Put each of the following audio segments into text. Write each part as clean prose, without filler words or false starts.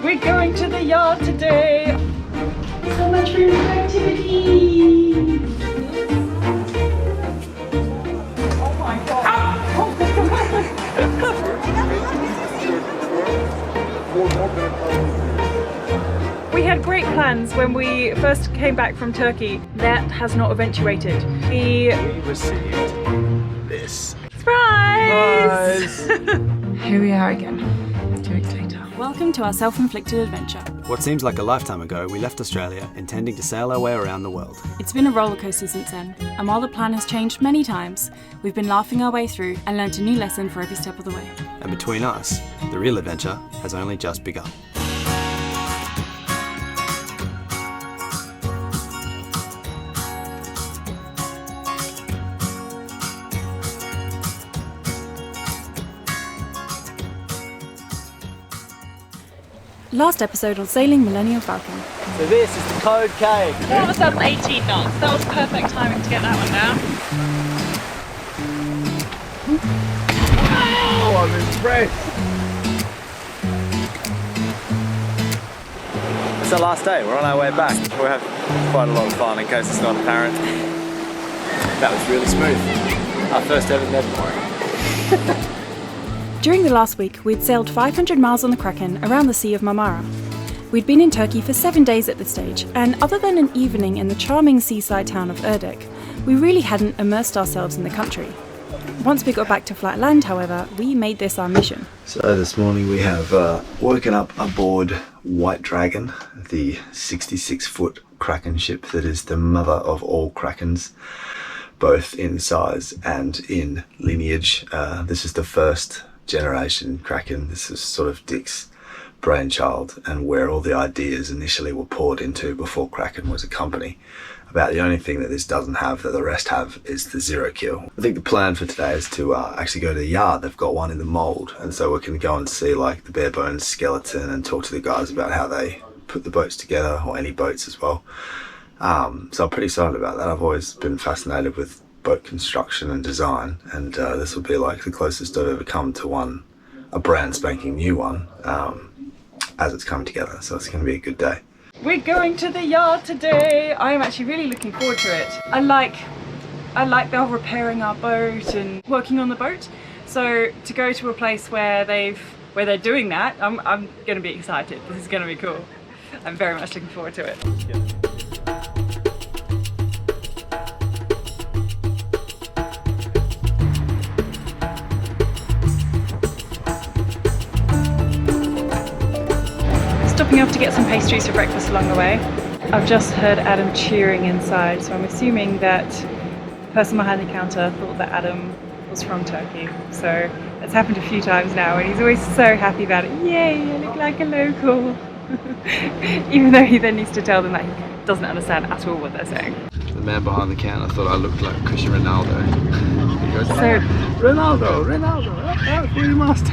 We're going to the yard today. So much room for activity. Oh my god. We had great plans when we first came back from Turkey. That has not eventuated. We received this. Surprise! Here we are again, 2 weeks later. Welcome to our self-inflicted adventure. What seems like a lifetime ago, we left Australia intending to sail our way around the world. It's been a rollercoaster since then, and while the plan has changed many times, we've been laughing our way through and learnt a new lesson for every step of the way. And between us, the real adventure has only just begun. Last episode on sailing Millennial Falcon. So this is the code K. All of a sudden 18 knots. That was perfect timing to get that one down. Oh, I'm impressed. It's our last day. We're on our way back. We'll have quite a lot of fun in case it's not apparent. That was really smooth. Our first ever Ned morning. During the last week, we'd sailed 500 miles on the Kraken around the Sea of Marmara. We'd been in Turkey for 7 days at this stage, and other than an evening in the charming seaside town of Erdek, we really hadn't immersed ourselves in the country. Once we got back to flat land, however, we made this our mission. So this morning we have woken up aboard White Dragon, the 66-foot Kraken ship that is the mother of all Krakens, both in size and in lineage. This is the first generation Kraken. This is sort of Dick's brainchild and where all the ideas initially were poured into before Kraken was a company. About the only thing that this doesn't have that the rest have is the zero kill. I think the plan for today is to actually go to the yard. They've got one in the mould, and so we can go and see like the bare bones skeleton and talk to the guys about how they put the boats together, or any boats as well. So I'm pretty excited about that. I've always been fascinated with boat construction and design, and this will be like the closest I've ever come to a brand spanking new one as it's coming together, so it's going to be a good day. We're going to the yard today. I am actually really looking forward to it. I like the whole repairing our boat and working on the boat, so to go to a place where they're doing that, I'm going to be excited. This is going to be cool. I'm very much looking forward to it. Stopping off to get some pastries for breakfast along the way. I've just heard Adam cheering inside, so I'm assuming that the person behind the counter thought that Adam was from Turkey. So it's happened a few times now, and he's always so happy about it. Yay, I look like a local. Even though he then needs to tell them that he doesn't understand at all what they're saying. The man behind the counter thought I looked like Cristiano Ronaldo. He goes, So, Ronaldo, that's what you must.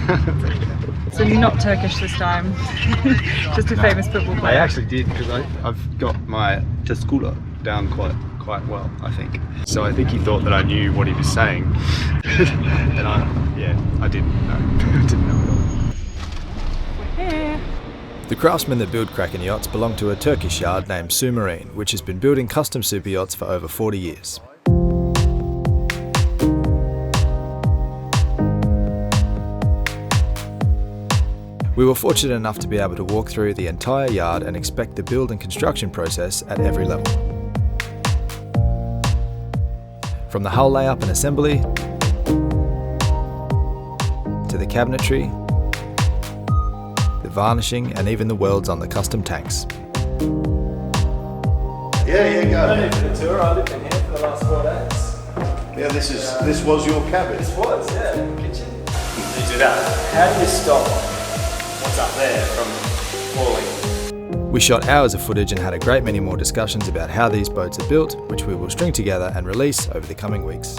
so not Turkish this time, just a famous football I player. actually did, because I've got my teskula down quite well, I think. So I think he thought that I knew what he was saying. And I didn't know. I didn't know at all. We're here. The craftsmen that build Kraken yachts belong to a Turkish yard named Su Marine, which has been building custom super yachts for over 40 years. We were fortunate enough to be able to walk through the entire yard and inspect the build and construction process at every level. From the hull layup and assembly, to the cabinetry, the varnishing, and even the welds on the custom tanks. Yeah, go. I lived in the tour. I lived in here for the last 4 days. Yeah, this was your cabin. This was, yeah, kitchen. You do that. How do you stop what's up there from falling? We shot hours of footage and had a great many more discussions about how these boats are built, which we will string together and release over the coming weeks.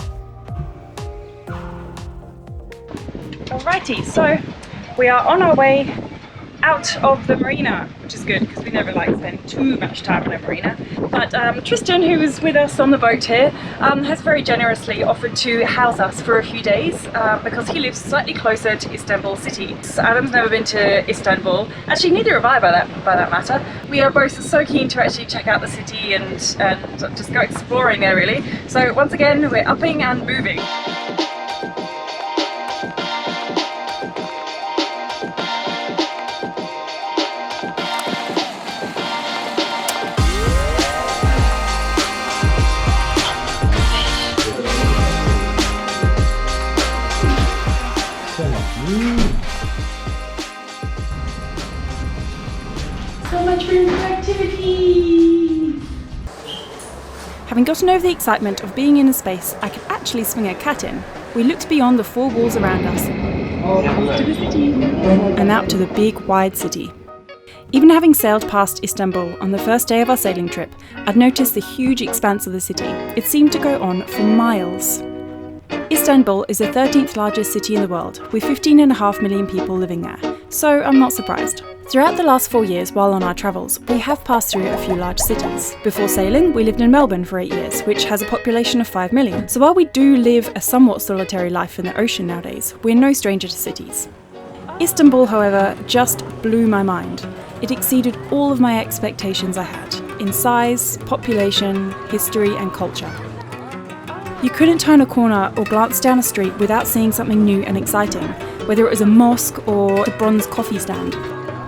Alrighty, so we are on our way out of the marina, which is good because we never like spend too much time in a marina. But Tristan, who is with us on the boat here, has very generously offered to house us for a few days because he lives slightly closer to Istanbul city. So Adam's never been to Istanbul. Actually, neither have I by that matter. We are both so keen to actually check out the city and just go exploring there really. So once again, we're upping and moving. So much room for activity! Having gotten over the excitement of being in a space I could actually swing a cat in, we looked beyond the four walls around us and out to the big, wide city. Even having sailed past Istanbul on the first day of our sailing trip, I'd noticed the huge expanse of the city. It seemed to go on for miles. Istanbul is the 13th largest city in the world, with 15.5 million people living there, so I'm not surprised. Throughout the last 4 years while on our travels, we have passed through a few large cities. Before sailing, we lived in Melbourne for 8 years, which has a population of 5 million. So while we do live a somewhat solitary life in the ocean nowadays, we're no stranger to cities. Istanbul, however, just blew my mind. It exceeded all of my expectations I had, in size, population, history and culture. You couldn't turn a corner or glance down a street without seeing something new and exciting, whether it was a mosque or a bronze coffee stand.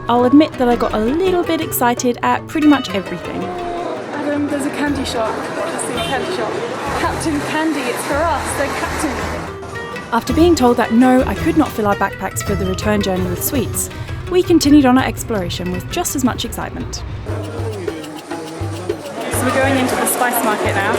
I'll admit that I got a little bit excited at pretty much everything. Adam, there's a candy shop. Just see a candy shop. Captain Candy, it's for us, the captain. After being told that no, I could not fill our backpacks for the return journey with sweets, we continued on our exploration with just as much excitement. So we're going into the spice market now.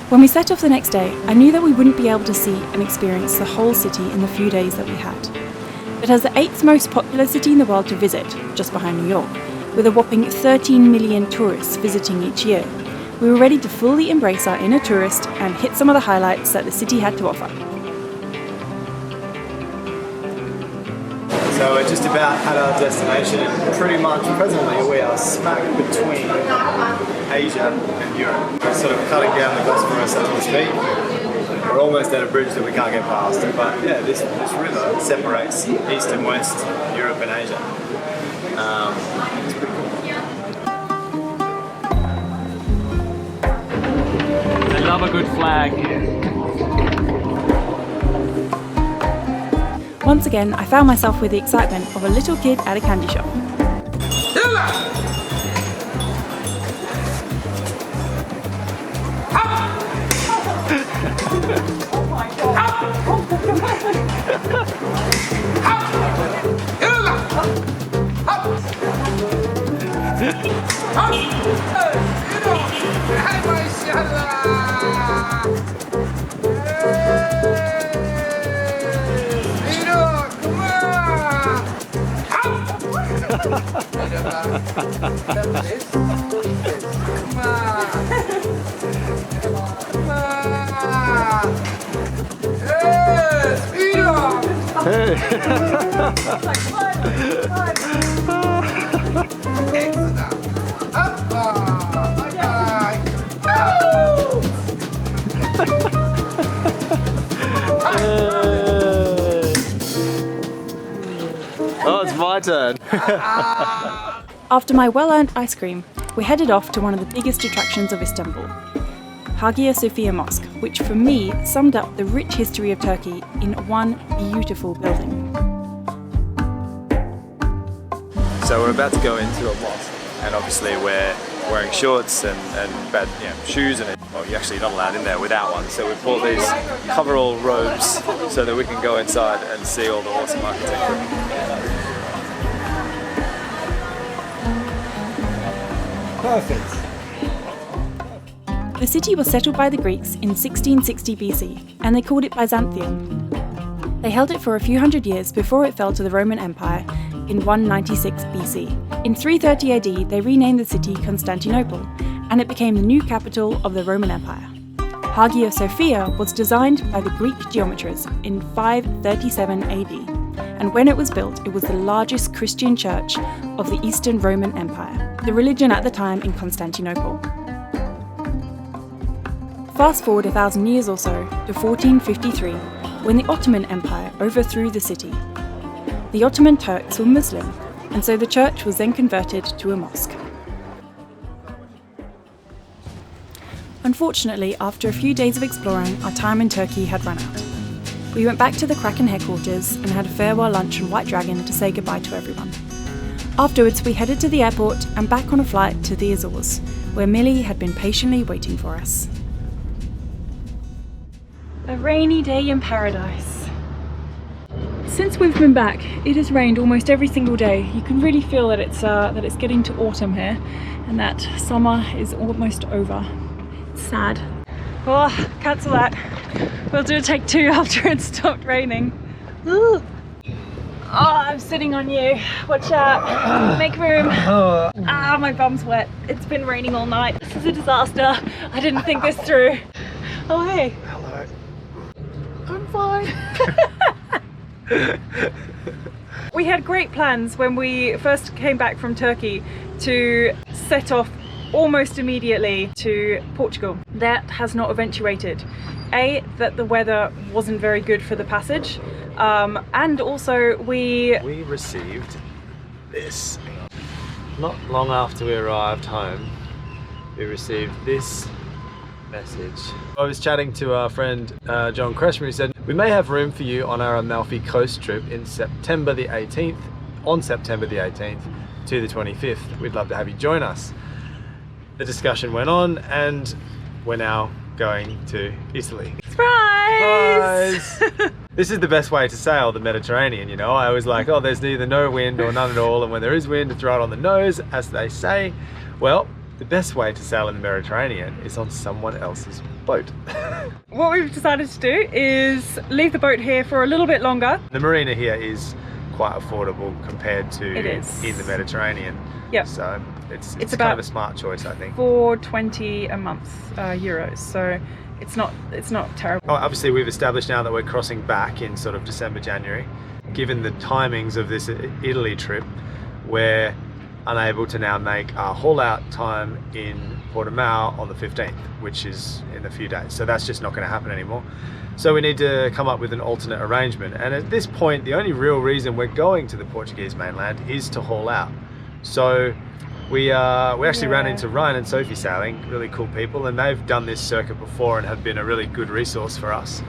When we set off the next day, I knew that we wouldn't be able to see and experience the whole city in the few days that we had. But as the 8th most popular city in the world to visit, just behind New York, with a whopping 13 million tourists visiting each year, we were ready to fully embrace our inner tourist and hit some of the highlights that the city had to offer. So we're just about at our destination, and pretty much presently we are smack between Asia and Europe. We're sort of cutting down the Bosphorus as we speak. We're almost at a bridge that we can't get past, but yeah, this river separates East and West, Europe and Asia. It's pretty cool. They love a good flag here. Once again, I found myself with the excitement of a little kid at a candy shop. Oh, it's my turn. After my well-earned ice cream, we headed off to one of the biggest attractions of Istanbul, Hagia Sophia Mosque, which for me summed up the rich history of Turkey in one beautiful building. So we're about to go into a mosque, and obviously we're wearing shorts and bad, shoes, and well, you're actually not allowed in there without one. So we've bought these coverall robes so that we can go inside and see all the awesome architecture. Perfect. The city was settled by the Greeks in 1660 BC, and they called it Byzantium. They held it for a few hundred years before it fell to the Roman Empire in 196 BC. In 330 AD, they renamed the city Constantinople, and it became the new capital of the Roman Empire. Hagia Sophia was designed by the Greek geometers in 537 AD, and when it was built, it was the largest Christian church of the Eastern Roman Empire, the religion at the time in Constantinople. Fast forward 1,000 years or so to 1453, when the Ottoman Empire overthrew the city. The Ottoman Turks were Muslim, and so the church was then converted to a mosque. Unfortunately, after a few days of exploring, our time in Turkey had run out. We went back to the Kraken headquarters and had a farewell lunch on White Dragon to say goodbye to everyone. Afterwards, we headed to the airport and back on a flight to the Azores, where Millie had been patiently waiting for us. A rainy day in paradise. Since we've been back, it has rained almost every single day. You can really feel that it's getting to autumn here, and that summer is almost over. It's sad. Oh, cancel that. We'll do a take 2 after it stopped raining. Ooh. Oh, I'm sitting on you. Watch out. Make room. Ah, my bum's wet. It's been raining all night. This is a disaster. I didn't think this through. Oh, hey. Hello. I'm fine. We had great plans when we first came back from Turkey to set off almost immediately to Portugal. That has not eventuated. A, that the weather wasn't very good for the passage, and also we received this. Not long after we arrived home, we received this message. I was chatting to our friend John Creshman, who said, "We may have room for you on our Amalfi Coast trip in September the 18th, on September the 18th to the 25th. We'd love to have you join us." The discussion went on, and we're now going to Italy. Surprise! Surprise! This is the best way to sail the Mediterranean, you know. I was like, oh, there's either no wind or none at all, and when there is wind, it's right on the nose, as they say. Well, the best way to sail in the Mediterranean is on someone else's boat. What we've decided to do is leave the boat here for a little bit longer. The marina here is quite affordable compared to It is. in the Mediterranean. Yep. So it's It's kind about of a smart choice, I think. $4.20 a month euros, so it's not terrible. Oh, obviously we've established now that we're crossing back in sort of December, January. Given the timings of this Italy trip, we're unable to now make our haul out time in Portimao on the 15th, which is in a few days. So that's just not going to happen anymore. So we need to come up with an alternate arrangement. And at this point, the only real reason we're going to the Portuguese mainland is to haul out. So we actually ran into Ryan and Sophie Sailing, really cool people, and they've done this circuit before and have been a really good resource for us.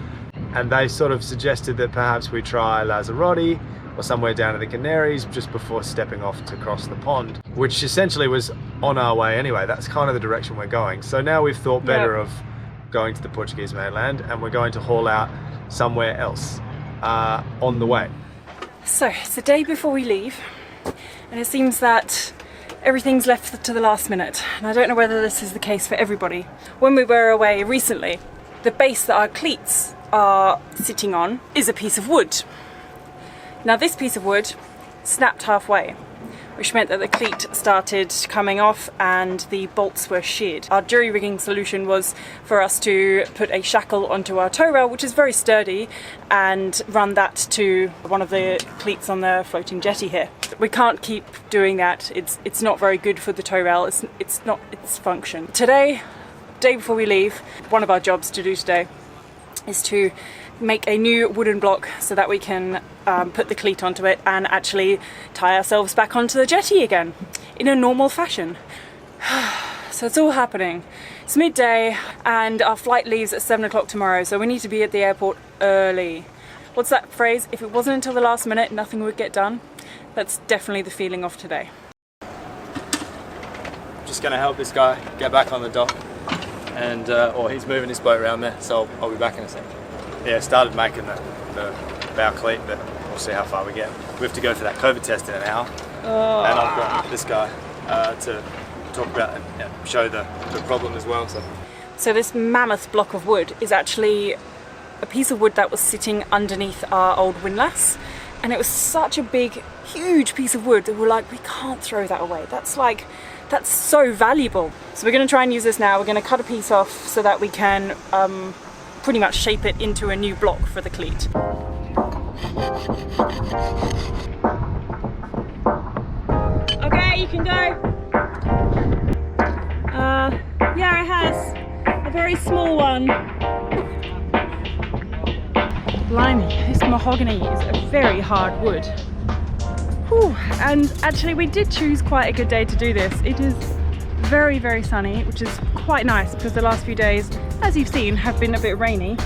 And they sort of suggested that perhaps we try Lanzarote or somewhere down in the Canaries just before stepping off to cross the pond, which essentially was on our way anyway. That's kind of the direction we're going. So now we've thought better of going to the Portuguese mainland, and we're going to haul out somewhere else on the way. So it's the day before we leave, and it seems that everything's left to the last minute. And I don't know whether this is the case for everybody. When we were away recently, the base that our cleats are sitting on is a piece of wood. Now this piece of wood snapped halfway, which meant that the cleat started coming off and the bolts were sheared. Our jury rigging solution was for us to put a shackle onto our tow rail, which is very sturdy, and run that to one of the cleats on the floating jetty here. We can't keep doing that. It's not very good for the tow rail. It's not its function. Today, day before we leave, one of our jobs to do today is to make a new wooden block so that we can put the cleat onto it and actually tie ourselves back onto the jetty again in a normal fashion. So it's all happening. It's midday and our flight leaves at 7 o'clock tomorrow, so we need to be at the airport early. What's that phrase? If it wasn't until the last minute, nothing would get done. That's definitely the feeling of today. Just going to help this guy get back on the dock, and or he's moving his boat around there, so I'll be back in a second. Yeah, started making the bow cleat, but we'll see how far we get. We have to go for that COVID test in an hour, and I've got this guy to talk about and show the problem as well. So this mammoth block of wood is actually a piece of wood that was sitting underneath our old windlass, and it was such a big, huge piece of wood that we're like, we can't throw that away. That's so valuable. So we're going to try and use this now. We're going to cut a piece off so that we can pretty much shape it into a new block for the cleat. Okay, you can go. Yeah, it has a very small one. Blimey, this mahogany is a very hard wood. Whew. And actually we did choose quite a good day to do this. It is very, very sunny, which is quite nice because the last few days, as you've seen, have been a bit rainy.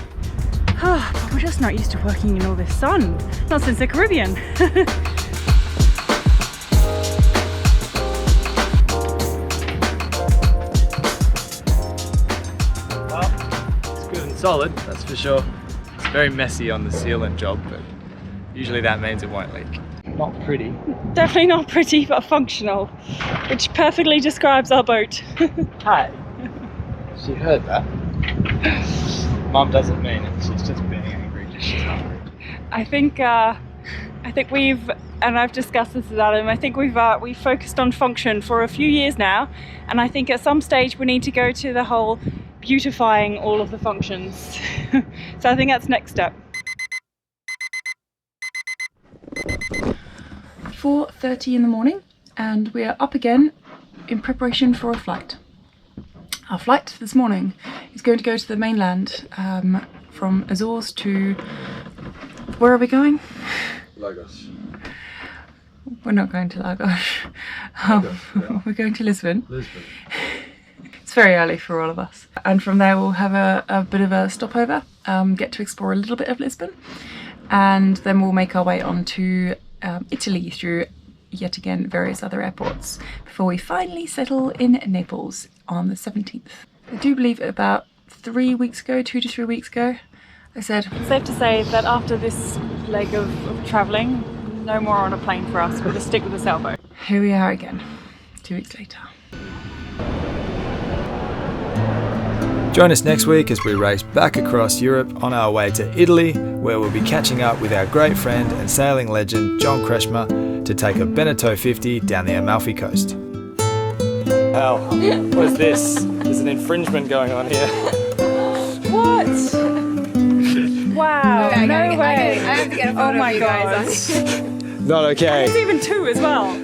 But we're just not used to working in all this sun. Not since the Caribbean. Well, it's good and solid, that's for sure. It's very messy on the sealant job, but usually that means it won't leak. Not pretty. Definitely not pretty, but functional, which perfectly describes our boat. Hey, she heard that. Mum doesn't mean it, she's just being angry because she's hungry. I think we've, and I've discussed this with Adam, I think we've focused on function for a few years now, and I think at some stage we need to go to the whole beautifying all of the functions. So I think that's next step. 4:30 in the morning, and we are up again in preparation for a flight. Our flight this morning is going to go to the mainland, from Azores to... Where are we going? Lagos. We're not going to Lagos. We're going to Lisbon. Lisbon. It's very early for all of us. And from there we'll have a bit of a stopover, get to explore a little bit of Lisbon, and then we'll make our way on to Italy through yet again various other airports before we finally settle in Naples on the 17th. I do believe about 3 weeks ago, 2 to 3 weeks ago, I said it's safe to say that after this leg of travelling, no more on a plane for us, we'll just stick with the sailboat. Here we are again, 2 weeks later. Join us next week as we race back across Europe on our way to Italy, where we'll be catching up with our great friend and sailing legend John Kreshmer to take a Beneteau 50 down the Amalfi coast. Hell, what is this? There's an infringement going on here. What? Wow, Okay, no way. I have to get a photo Oh my of you god. guys. Not okay. There's even two as well.